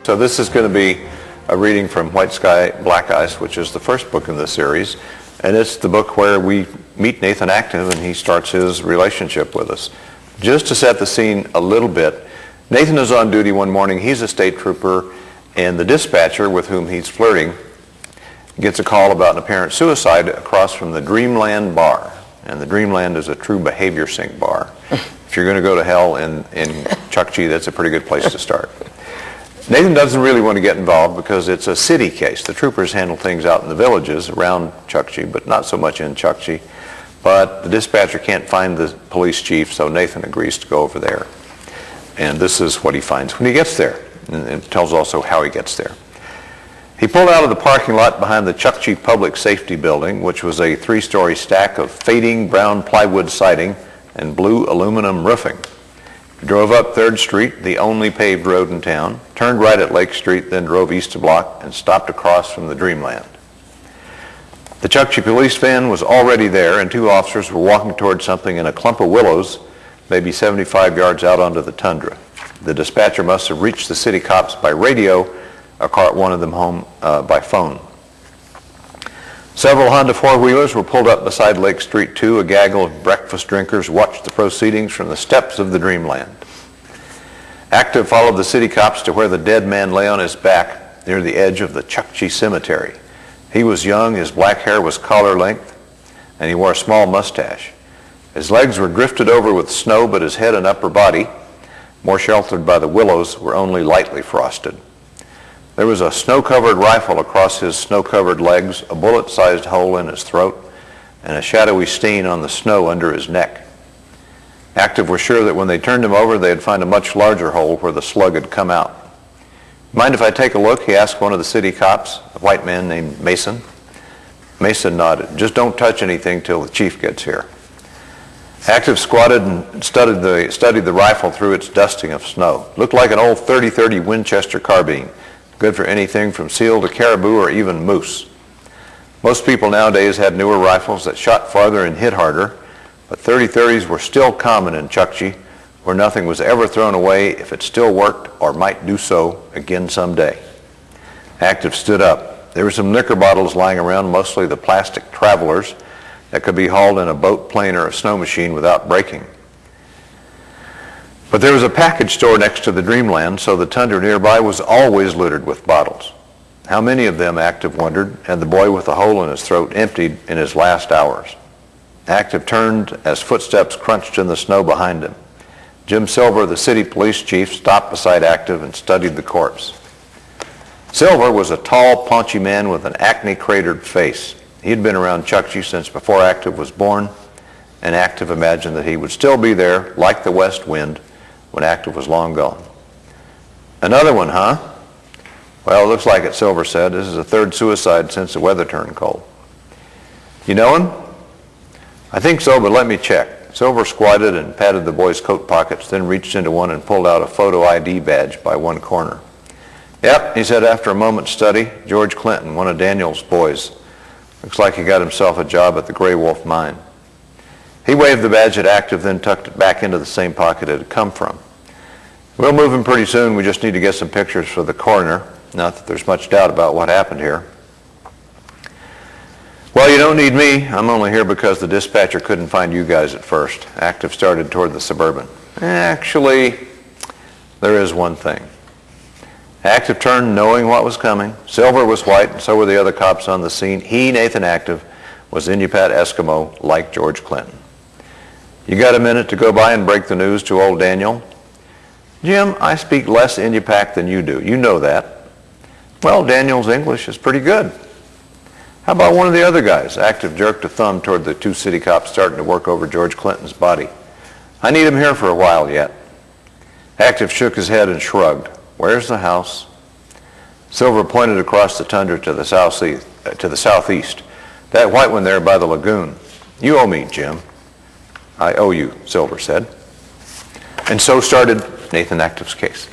So this is going to be a reading from White Sky, Black Ice, which is the first book in the series. And it's the book where we meet Nathan Active and he starts his relationship with us. Just to set the scene a little bit, Nathan is on duty one morning. He's a state trooper, and the dispatcher with whom he's flirting gets a call about an apparent suicide across from the Dreamland bar. And the Dreamland is a true behavior sync bar. If you're going to go to hell in Chukchi, that's a pretty good place to start. Nathan doesn't really want to get involved because it's a city case. The troopers handle things out in the villages around Chukchi, but not so much in Chukchi. But the dispatcher can't find the police chief, so Nathan agrees to go over there. And this is what he finds when he gets there. And it tells also how he gets there. He pulled out of the parking lot behind the Chukchi Public Safety Building, which was a 3-story stack of fading brown plywood siding and blue aluminum roofing. He drove up 3rd Street, the only paved road in town, turned right at Lake Street, then drove east a block and stopped across from the Dreamland. The Chukchi police van was already there, and 2 officers were walking towards something in a clump of willows, maybe 75 yards out onto the tundra. The dispatcher must have reached the city cops by radio or caught one of them home by phone. Several Honda 4-wheelers were pulled up beside Lake Street 2. A gaggle of breakfast drinkers watched the proceedings from the steps of the Dreamland. Active followed the city cops to where the dead man lay on his back near the edge of the Chukchi Cemetery. He was young, his black hair was collar length, and he wore a small mustache. His legs were drifted over with snow, but his head and upper body, more sheltered by the willows, were only lightly frosted. There was a snow-covered rifle across his snow-covered legs, a bullet-sized hole in his throat, and a shadowy stain on the snow under his neck. Active were sure that when they turned him over, they'd find a much larger hole where the slug had come out. "Mind if I take a look?" he asked one of the city cops, a white man named Mason. Mason nodded. "Just don't touch anything till the chief gets here." Active squatted and studied the rifle through its dusting of snow. Looked like an old .30-30 Winchester carbine, good for anything from seal to caribou or even moose. Most people nowadays had newer rifles that shot farther and hit harder, but .30-30s were still common in Chukchi, where nothing was ever thrown away if it still worked or might do so again someday. Active stood up. There were some liquor bottles lying around, mostly the plastic travelers that could be hauled in a boat, plane, or a snow machine without breaking. But there was a package store next to the Dreamland, so the tundra nearby was always littered with bottles. How many of them, Active wondered, had the boy with the hole in his throat emptied in his last hours? Active turned as footsteps crunched in the snow behind him. Jim Silver, the city police chief, stopped beside Active and studied the corpse. Silver was a tall, paunchy man with an acne-cratered face. He had been around Chukchi since before Active was born, and Active imagined that he would still be there, like the west wind, when Active was long gone. "Another one, huh?" "Well, it looks like it," Silver said. "This is the 3rd suicide since the weather turned cold." "You know him?" "I think so, but let me check." Silver squatted and patted the boy's coat pockets, then reached into one and pulled out a photo ID badge by one corner. "Yep," he said after a moment's study. "George Clinton, one of Daniel's boys. Looks like he got himself a job at the Gray Wolf mine." He waved the badge at Active, then tucked it back into the same pocket it had come from. "We'll move him pretty soon. We just need to get some pictures for the coroner. Not that there's much doubt about what happened here." "Well, you don't need me. I'm only here because the dispatcher couldn't find you guys at first." Active started toward the Suburban. "Actually, there is one thing." Active turned, knowing what was coming. Silver was white, and so were the other cops on the scene. He, Nathan Active, was Inupiat Eskimo, like George Clinton. "You got a minute to go by and break the news to old Daniel?" "Jim, I speak less Inupiat than you do. You know that." "Well, Daniel's English is pretty good." "How about one of the other guys?" Active jerked a thumb toward the 2 city cops starting to work over George Clinton's body. "I need him here for a while yet." Active shook his head and shrugged. "Where's the house?" Silver pointed across the tundra to the southeast. "That white one there by the lagoon. You owe me, Jim." "I owe you," Silver said. And so started Nathan Active's case.